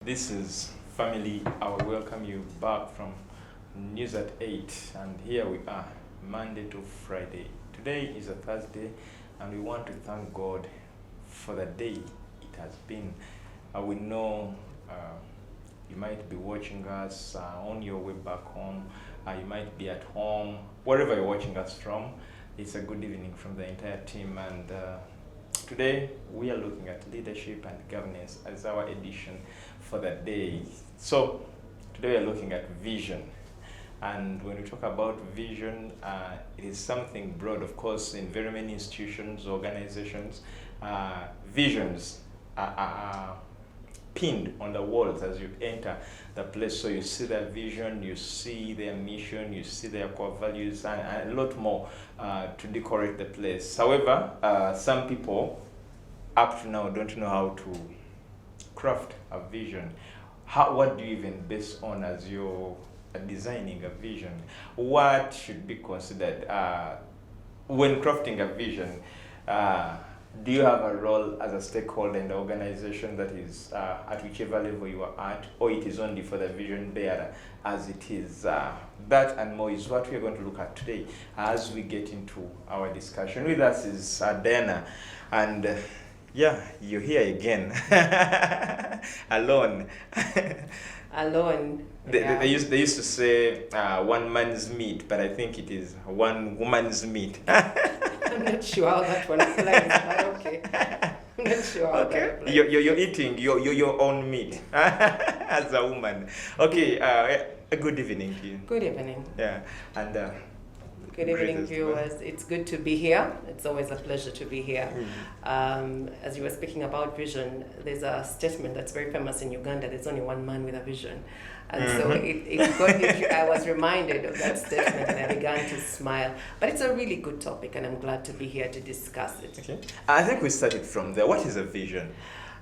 This is family. I will welcome you back from News at 8, and here we are, Monday to Friday. Today is a Thursday, and we want to thank God for the day it has been. We know you might be watching us on your way back home. You might be at home, wherever you're watching us from. It's a good evening from the entire team, and today we are looking at leadership and governance as our edition for the day. So today we are looking at vision, and when we talk about vision, it is something broad. Of course, in very many institutions, organizations, visions are pinned on the walls as you enter the place. So you see their vision, you see their mission, you see their core values, and a lot more to decorate the place. However, some people up to now don't know how to craft a vision. What do you even base on as you're designing a vision? What should be considered when crafting a vision? Do you have a role as a stakeholder in the organization that is at whichever level you are at, or it is only for the vision bearer as it is? That and more is what we are going to look at today as we get into our discussion. With us is Diana, and yeah, you're here again. Alone. Alone. They used to say one man's meat, but I think it is one woman's meat. I'm not sure how that one applies, but okay. I'm not sure how that applies. You're eating your own meat as a woman. Okay, a good evening to you. Good evening. Yeah, and good evening, viewers. It's good to be here. It's always a pleasure to be here. As you were speaking about vision, there's a statement that's very famous in Uganda. There's only one man with a vision. And so I was reminded of that statement and I began to smile. But it's a really good topic and I'm glad to be here to discuss it. Okay. I think we started from there. What is a vision?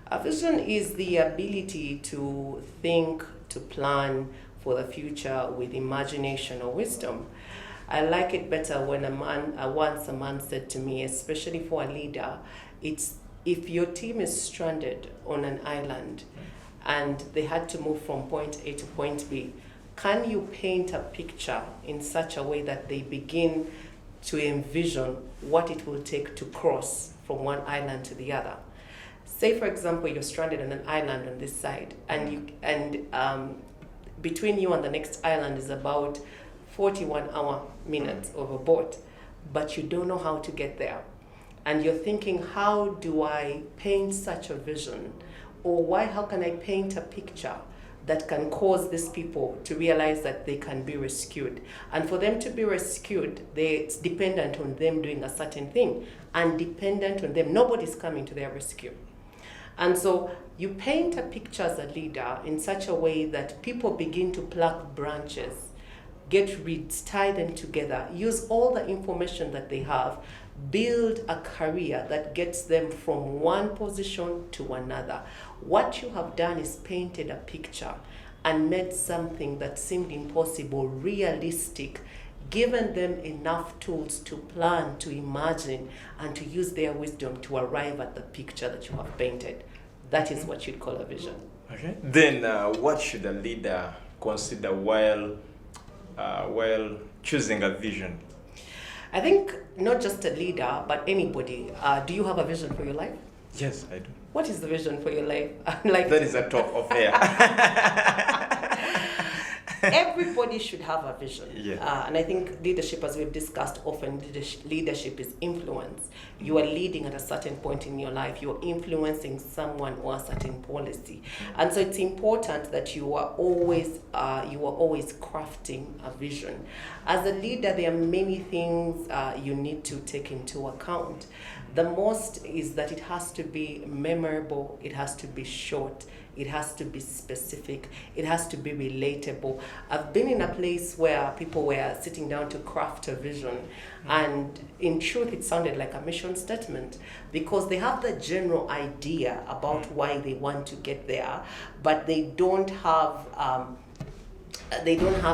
A vision is the ability to think, to plan for the future with imagination or wisdom. I like it better when once a man said to me, especially for a leader, it's if your team is stranded on an island and they had to move from point A to point B, can you paint a picture in such a way that they begin to envision what it will take to cross from one island to the other? Say, for example, you're stranded on an island on this side, and between you and the next island is about 41 minutes of a boat, but you don't know how to get there. And you're thinking, how do I paint such a vision? Or how can I paint a picture that can cause these people to realize that they can be rescued? And for them to be rescued, it's dependent on them doing a certain thing, and dependent on them. Nobody's coming to their rescue. And so you paint a picture as a leader in such a way that people begin to pluck branches, get reeds, tie them together, use all the information that they have, build a career that gets them from one position to another. What you have done is painted a picture and made something that seemed impossible realistic, given them enough tools to plan, to imagine, and to use their wisdom to arrive at the picture that you have painted. That is what you'd call a vision. Okay. Then what should a leader consider while choosing a vision? I think not just a leader, but anybody. Do you have a vision for your life? Yes, I do. What is the vision for your life? That is a talk of air. Everybody should have a vision. Yeah. And I think leadership, as we've discussed often, leadership is influence. You are leading at a certain point in your life. You're influencing someone or a certain policy. And so it's important that you are always crafting a vision. As a leader, there are many things you need to take into account. The most is that it has to be memorable, it has to be short, it has to be specific, it has to be relatable. I've been in a place where people were sitting down to craft a vision, and in truth it sounded like a mission statement, because they have the general idea about why they want to get there, but they don't have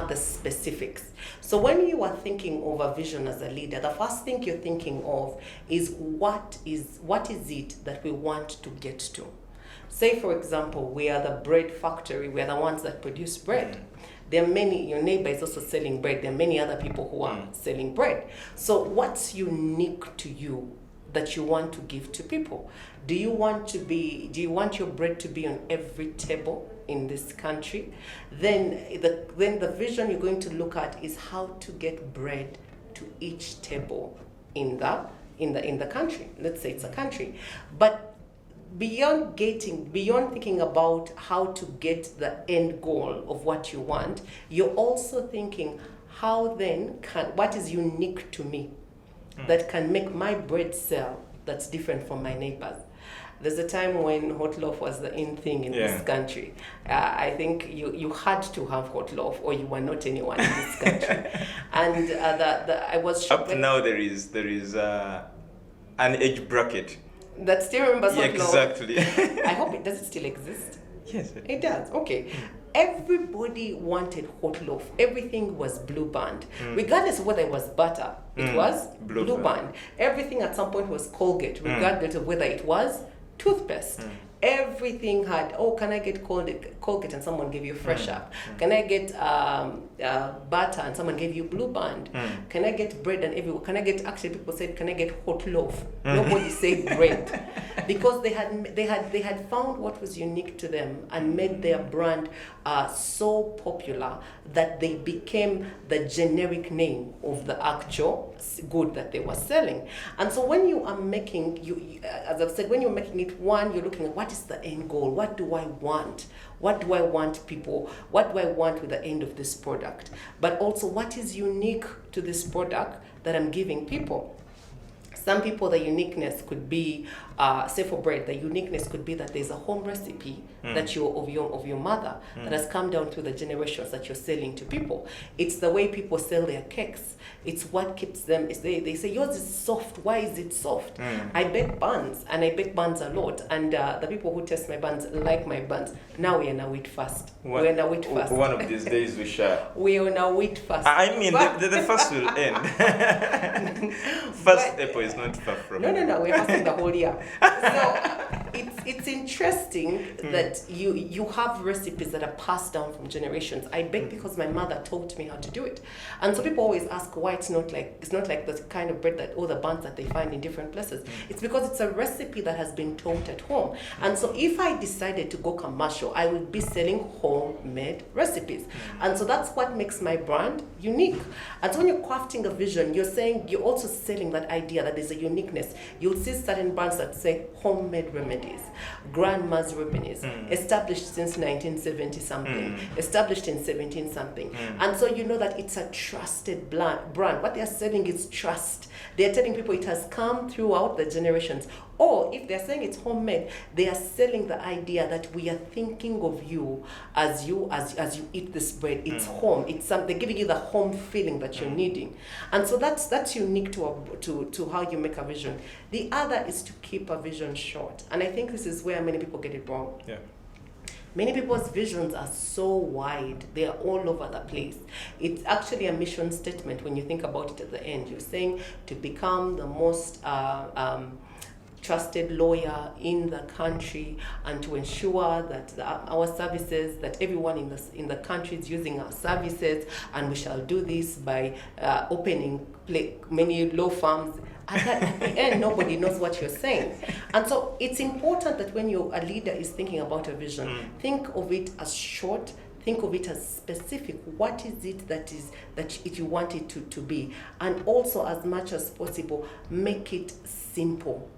the specifics. So when you are thinking of a vision as a leader, the first thing you're thinking of is what is it that we want to get to. Say, for example, we are the bread factory. We are the ones that produce bread. There are many, your neighbor is also selling bread. There are many other people who are selling bread. So what's unique to you that you want to give to people? Do you want your bread to be on every table in this country? Then the vision you're going to look at is how to get bread to each table in the country. Let's say it's a country. But beyond thinking about how to get the end goal of what you want, you're also thinking, what is unique to me that can make my bread sell that's different from my neighbors? There's a time when hot loaf was the in thing in this country. I think you had to have hot loaf or you were not anyone in this country. And I was shocked. Up to now there is an age bracket that still remembers hot loaf. Exactly. I hope does it still exist? Yes. It does. Okay. Everybody wanted hot loaf. Everything was blue band. Regardless of whether it was butter, it was blue band. Everything at some point was Colgate, regardless of whether it was toothpaste. Everything had, can I get Colgate and someone gave you Fresh Up? Can I get butter and someone gave you Blue Band? Can I get bread and actually people said, can I get hot loaf? Nobody said bread. Because they had found what was unique to them and made their brand so popular that they became the generic name of the actual good that they were selling. And so when you are making, as I've said, when you're making it, one, you're looking at what is the end goal? What do I want? What do I want people? What do I want with the end of this product? But also, what is unique to this product that I'm giving people? Some people, the uniqueness could be, say for bread, the uniqueness could be that there's a home recipe that of your mother that has come down through the generations that you're selling to people. It's the way people sell their cakes. It's what keeps them. They say yours is soft. Why is it soft? I bake buns, and I bake buns a lot. And the people who taste my buns like my buns. Now we're in a wheat fast. We're in a wheat fast. One of these days we shall. We're in a wheat fast. I mean, the fast will end. First April is not far from. No. We're fasting the whole year. So it's interesting that you have recipes that are passed down from generations. I bake because my mother taught me how to do it, and so people always ask why it's not like the kind of bread that all the buns that they find in different places. It's because it's a recipe that has been taught at home. And so if I decided to go commercial, I would be selling homemade recipes, and so that's what makes my brand unique. And so when you're crafting a vision, you're also selling that idea that there's a uniqueness. You'll see certain brands that say homemade remedies, grandma's remedies, established since 1970 something, established in 17 something. And so you know that it's a trusted brand. What they're selling is trust. They're telling people it has come throughout the generations. Or if they're saying it's homemade, they are selling the idea that we are thinking of you as you eat this bread. It's home. They're giving you the home feeling that you're needing. And so that's unique to how you make a vision. The other is to keep a vision short. And I think this is where many people get it wrong. Yeah. Many people's visions are so wide, they are all over the place. It's actually a mission statement when you think about it at the end. You're saying to become the most trusted lawyer in the country and to ensure that our services, that everyone in the country is using our services, and we shall do this by opening many law firms. And at the end, nobody knows what you're saying. And so it's important that when a leader is thinking about a vision, think of it as short, think of it as specific. What is it that you want it to be? And also, as much as possible, make it simple.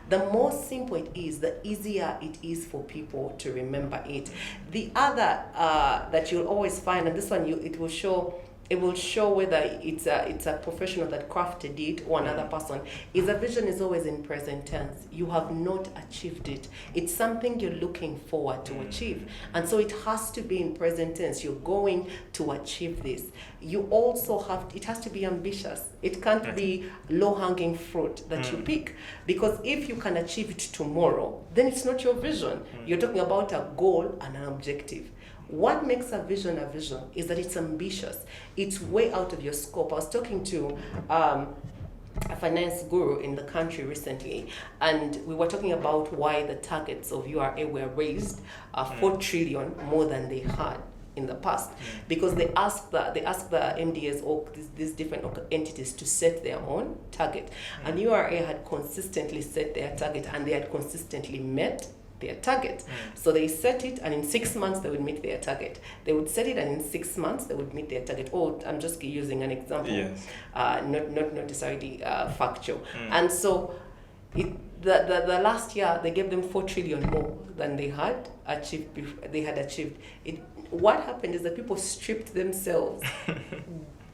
The more simple it is, the easier it is for people to remember it. The other that you'll always find, and this one it will show whether it's a professional that crafted it or another person, is a vision is always in present tense. You have not achieved it. It's something you're looking forward to achieve. And so it has to be in present tense. You're going to achieve this. You also it has to be ambitious. It can't be low-hanging fruit that you pick. Because if you can achieve it tomorrow, then it's not your vision. You're talking about a goal and an objective. What makes a vision is that it's ambitious. It's way out of your scope. I was talking to a finance guru in the country recently, and we were talking about why the targets of URA were raised 4 trillion more than they had in the past, because they asked the MDAs or these different entities to set their own target, and URA had consistently set their target, and they had consistently met their target. So they set it, and in 6 months they would meet their target. They would set it, and in 6 months they would meet their target. Oh, I'm just using an example, Yes. not necessarily factual. And so the last year they gave them 4 trillion more than they had achieved. What happened is that people stripped themselves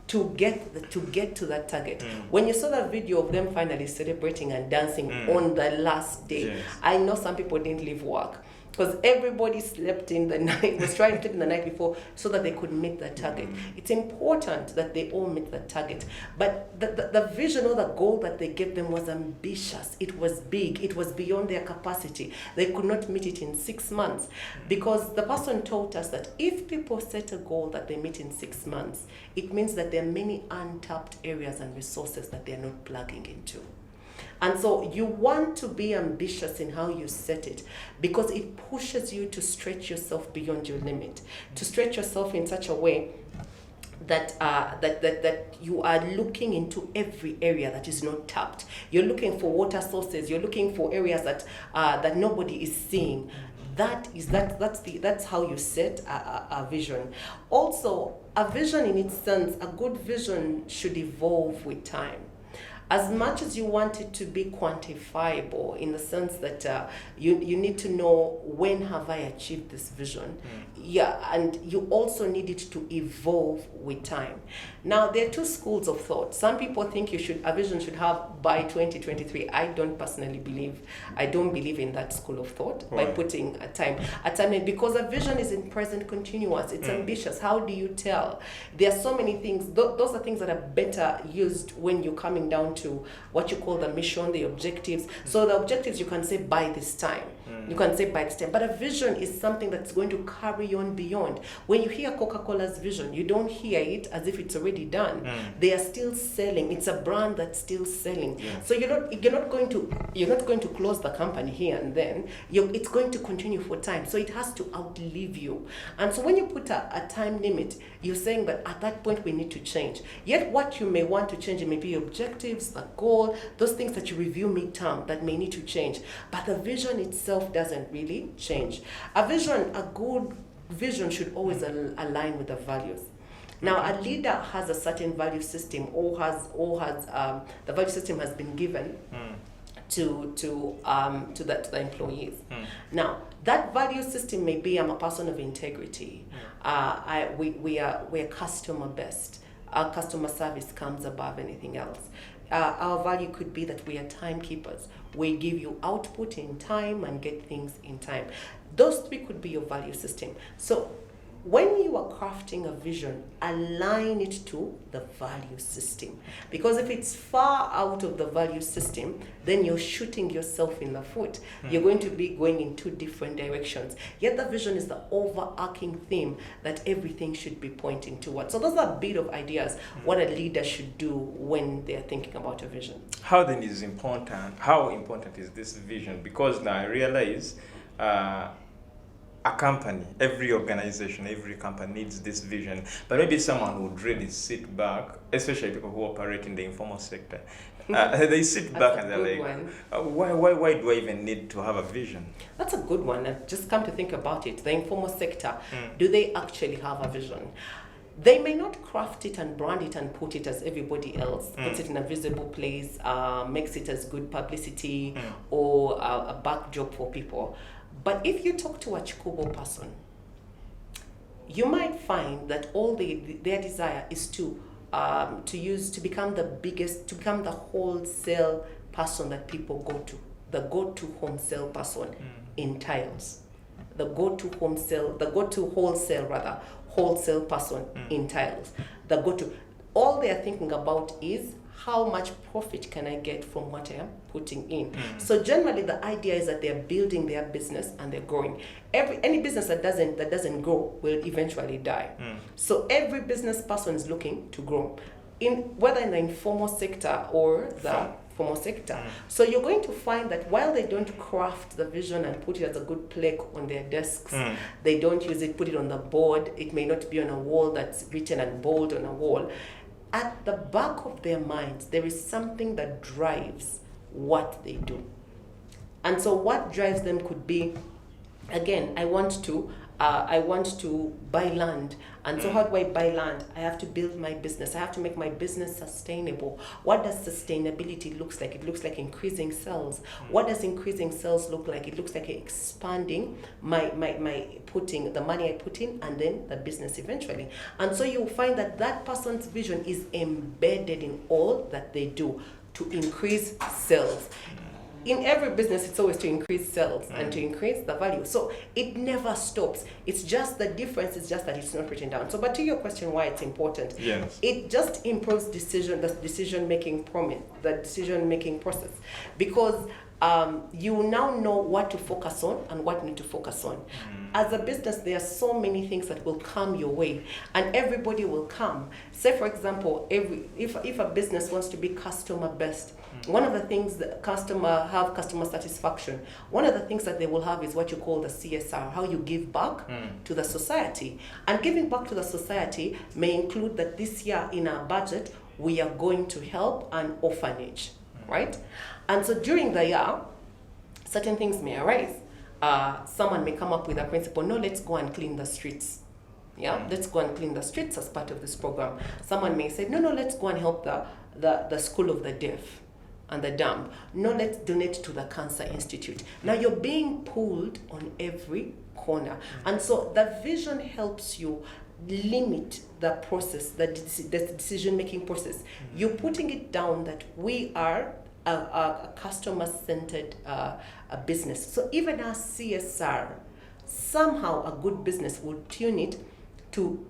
to get to that target. When you saw that video of them finally celebrating and dancing on the last day, Yes. I know some people didn't leave work, because everybody slept in the night, was trying to sleep in the night before so that they could meet the target. It's important that they all meet the target. But the vision or the goal that they gave them was ambitious. It was big. It was beyond their capacity. They could not meet it in 6 months, because the person told us that if people set a goal that they meet in 6 months, it means that there are many untapped areas and resources that they are not plugging into. And so you want to be ambitious in how you set it, because it pushes you to stretch yourself beyond your limit, to stretch yourself in such a way that you are looking into every area that is not tapped. You're looking for water sources. You're looking for areas that nobody is seeing. That's how you set a vision. Also, a vision in its sense, a good vision should evolve with time. As much as you want it to be quantifiable, in the sense that you need to know, when have I achieved this vision? Yeah, and you also need it to evolve with time. Now, there are 2 schools of thought. Some people think a vision should have by 2023. I don't believe in that school of thought. Why? By putting a time in, because a vision is in present continuous. It's ambitious. How do you tell? There are so many things. Those are things that are better used when you're coming down to what you call the mission, the objectives. So the objectives, you can say by this time. You can say by this time. But a vision is something that's going to carry on beyond. When you hear Coca-Cola's vision, you don't hear it as if it's already done. They are still selling. It's a brand that's still selling. Yeah. So you're not going to close the company here and then. It's going to continue for time. So it has to outlive you. And so when you put a time limit, you're saying that at that point we need to change. Yet what you may want to change, it may be objectives, the goal, those things that you review midterm that may need to change. But the vision itself doesn't really change. A good vision should always align with the values. Now, a leader has a certain value system, or the value system has been given to the employees. Now, that value system may be, I'm a person of integrity. We are customer best. Our customer service comes above anything else. Our value could be that we are timekeepers. We give you output in time and get things in time. Those 3 could be your value system. So when you are crafting a vision, align it to the value system. Because if it's far out of the value system, then you're shooting yourself in the foot. You're going to be going in 2 different directions. Yet the vision is the overarching theme that everything should be pointing towards. So those are a bit of ideas what a leader should do when they're thinking about a vision. How important is this vision? Because now I realize a company, every organization, every company needs this vision. But maybe someone would really sit back, especially people who operate in the informal sector. They sit back and they're like, why do I even need to have a vision? That's a good one. And just come to think about it. The informal sector, do they actually have a vision? They may not craft it and brand it and put it as everybody else, puts it in a visible place, makes it as good publicity or a backdrop for people. But if you talk to a Chikubo person, you might find that all their desire is to become the wholesale person that people go to, the go-to wholesale person in tiles, the go-to wholesale person in tiles, all they are thinking about is how much profit can I get from what I am putting in. So generally the idea is that they're building their business and they're growing. Any business that doesn't grow will eventually die. So every business person is looking to grow. whether in the informal sector or the formal sector. So you're going to find that while they don't craft the vision and put it as a good plaque on their desks, they don't use it, put it on the board, it may not be on a wall that's written and bold on a wall. At the back of their minds, there is something that drives what they do. And so what drives them could be, again, I want to buy land. And so how do I buy land? I have to build my business. I have to make my business sustainable. What does sustainability looks like? It looks like increasing sales. What does increasing sales look like? It looks like expanding my putting the money I put in and then the business eventually. And so you'll find that person's vision is embedded in all that they do to increase sales. In every business, it's always to increase sales and to increase the value. So it never stops. It's just the difference is just that it's not written down. So, but to your question, why it's important? Yes. It just improves the decision-making process, because you now know what to focus on and what you need to focus on. As a business, there are so many things that will come your way, and everybody will come. Say, for example, if a business wants to be customer-based, one of the things that customer satisfaction, one of the things that they will have is what you call the CSR, how you give back to the society. And giving back to the society may include that this year in our budget, we are going to help an orphanage, right? And so during the year, certain things may arise. Someone may come up with a principle, no, let's go and clean the streets. Yeah, let's go and clean the streets as part of this program. Someone may say, no, let's go and help the school of the deaf and the dumb. No, let's donate to the Cancer Institute. Now you're being pulled on every corner. And so the vision helps you limit the process, the decision-making process. You're putting it down that we are a customer-centered business. So even our CSR, somehow a good business will tune it to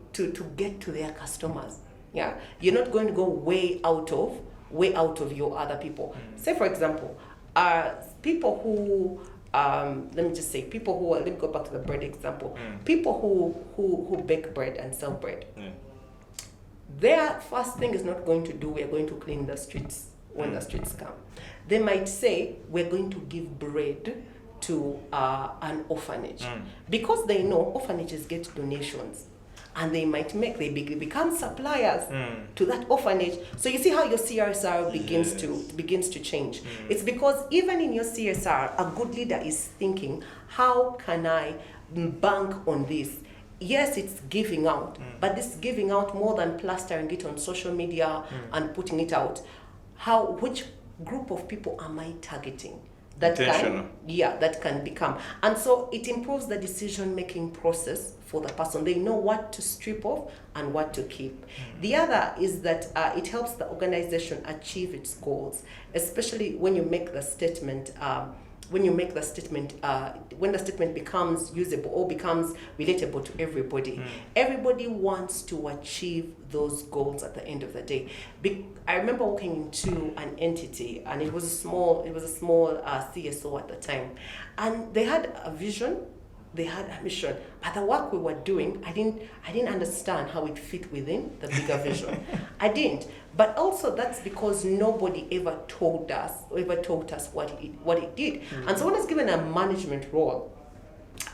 get to their customers. Yeah, you're not going to go way out of your other people. Say, for example, people who let me go back to the bread example. People who bake bread and sell bread. Their first thing is not going to do, we're going to clean the streets when the streets come. They might say, we're going to give bread to an orphanage. Because they know orphanages get donations. And they become suppliers to that orphanage. So you see how your CSR begins to change. It's because even in your CSR, a good leader is thinking, how can I bank on this? Yes, it's giving out, but this giving out more than plastering it on social media and putting it out. Which group of people am I targeting? That can become. And so it improves the decision-making process for the person. They know what to strip off and what to keep. The other is that it helps the organization achieve its goals, especially when you make the statement, when the statement becomes usable or becomes relatable to everybody. Everybody wants to achieve those goals at the end of the day. I remember walking into an entity, and it was a small CSO at the time, and they had a vision, they had a mission, but the work we were doing, I didn't understand how it fit within the bigger vision. I didn't. But also that's because nobody ever taught us what it did. And so when I was given a management role,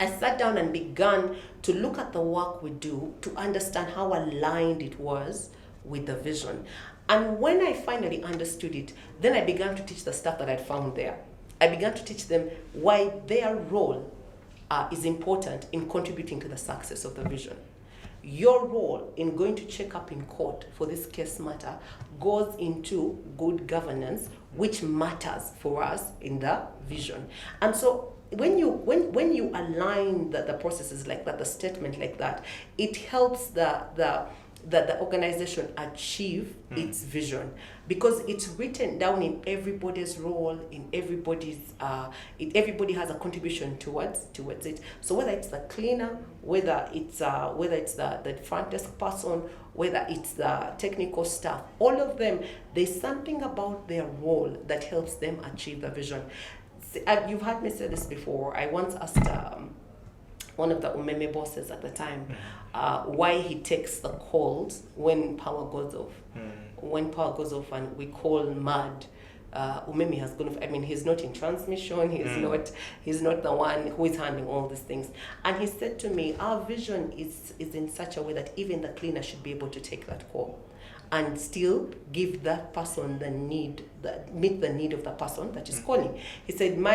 I sat down and began to look at the work we do to understand how aligned it was with the vision. And when I finally understood it, then I began to teach the stuff that I'd found there. I began to teach them why their role is important in contributing to the success of the vision. Your role in going to check up in court for this case matter goes into good governance, which matters for us in the vision. And so when you align the processes like that, the statement like that, it helps the organization achieve its vision, because it's written down in everybody's role, in everybody has a contribution towards it. So whether it's the cleaner, whether it's the front desk person, whether it's the technical staff, all of them, there's something about their role that helps them achieve the vision. You've heard me say this before. I once asked one of the Umeme bosses at the time, why he takes the calls when power goes off. When power goes off and we call mad, Umeme has gone off. I mean, he's not in transmission. He's not the one who is handling all these things. And he said to me, our vision is in such a way that even the cleaner should be able to take that call and still give that person meet the need of the person that is calling. He said, my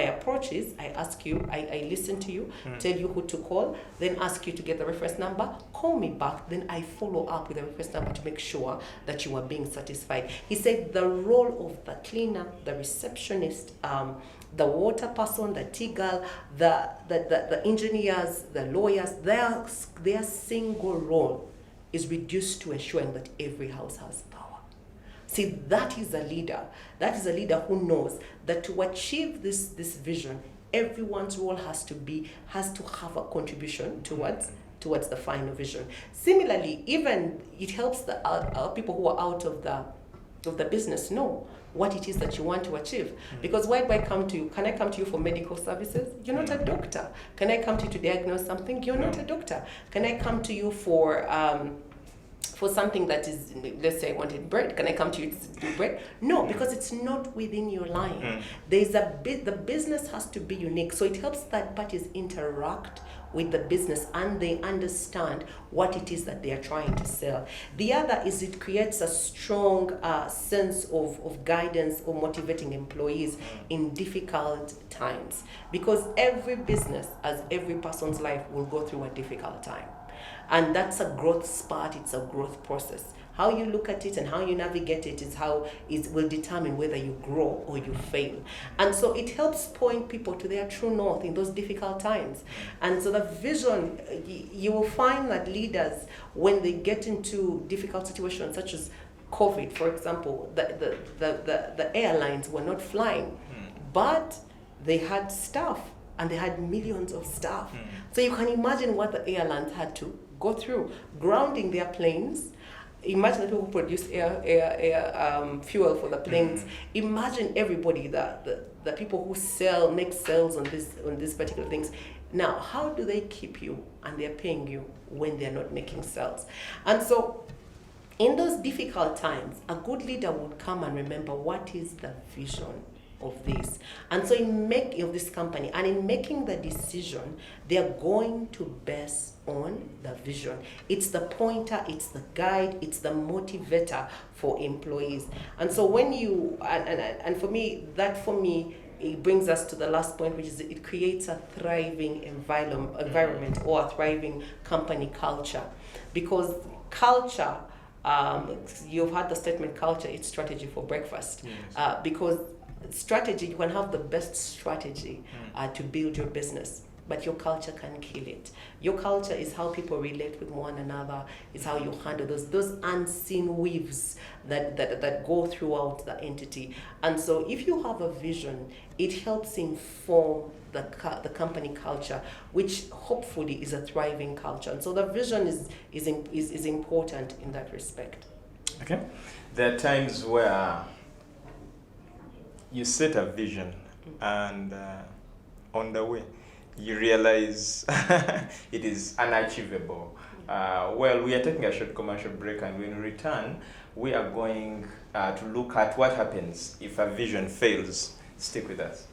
approach is, I ask you, I listen to you, tell you who to call, then ask you to get the reference number, call me back, then I follow up with the reference number to make sure that you are being satisfied. He said the role of the cleaner, the receptionist, the water person, the tea girl, the engineers, the lawyers, their single role is reduced to ensuring that every house has power. See, that is a leader. That is a leader who knows that to achieve this vision, everyone's role has to have a contribution towards the final vision. Similarly, even it helps the people who are out of the business know what it is that you want to achieve. Because why do I come to you? Can I come to you for medical services? You're not a doctor. Can I come to you to diagnose something? You're not a doctor. Can I come to you for something that is, let's say I wanted bread, can I come to you to do bread? No, because it's not within your line. There's the business has to be unique. So it helps that parties interact with the business and they understand what it is that they are trying to sell. The other is it creates a strong sense of guidance or motivating employees in difficult times. Because every business, as every person's life, will go through a difficult time. And that's a growth spurt, it's a growth process. How you look at it and how you navigate it is how it will determine whether you grow or you fail. And so it helps point people to their true north in those difficult times. And so the vision, you will find that leaders, when they get into difficult situations such as COVID, for example, the airlines were not flying, but they had staff. And they had millions of staff. So you can imagine what the airlines had to go through, grounding their planes. Imagine the people who produce air fuel for the planes. Imagine everybody, the people who make sales on these particular things. Now, how do they keep you and they're paying you when they're not making sales? And so in those difficult times, a good leader would come and remember what is the vision of this. And so in this company, and in making the decision, they're going to base on the vision. It's the pointer, it's the guide, it's the motivator for employees. And so when you, and for me, it brings us to the last point, which is it creates a thriving environment or a thriving company culture. Because culture, you've heard the statement, culture, it's strategy for breakfast. Yes. Because strategy, you can have the best strategy to build your business, but your culture can kill it. Your culture is how people relate with one another, is how you handle those unseen weaves that go throughout the entity. And so if you have a vision, it helps inform the company culture, which hopefully is a thriving culture. And so the vision is important in that respect. Okay. There are times where you set a vision and on the way you realize it is unachievable. Well, we are taking a short commercial break, and when we return, we are going to look at what happens if a vision fails. Stick with us.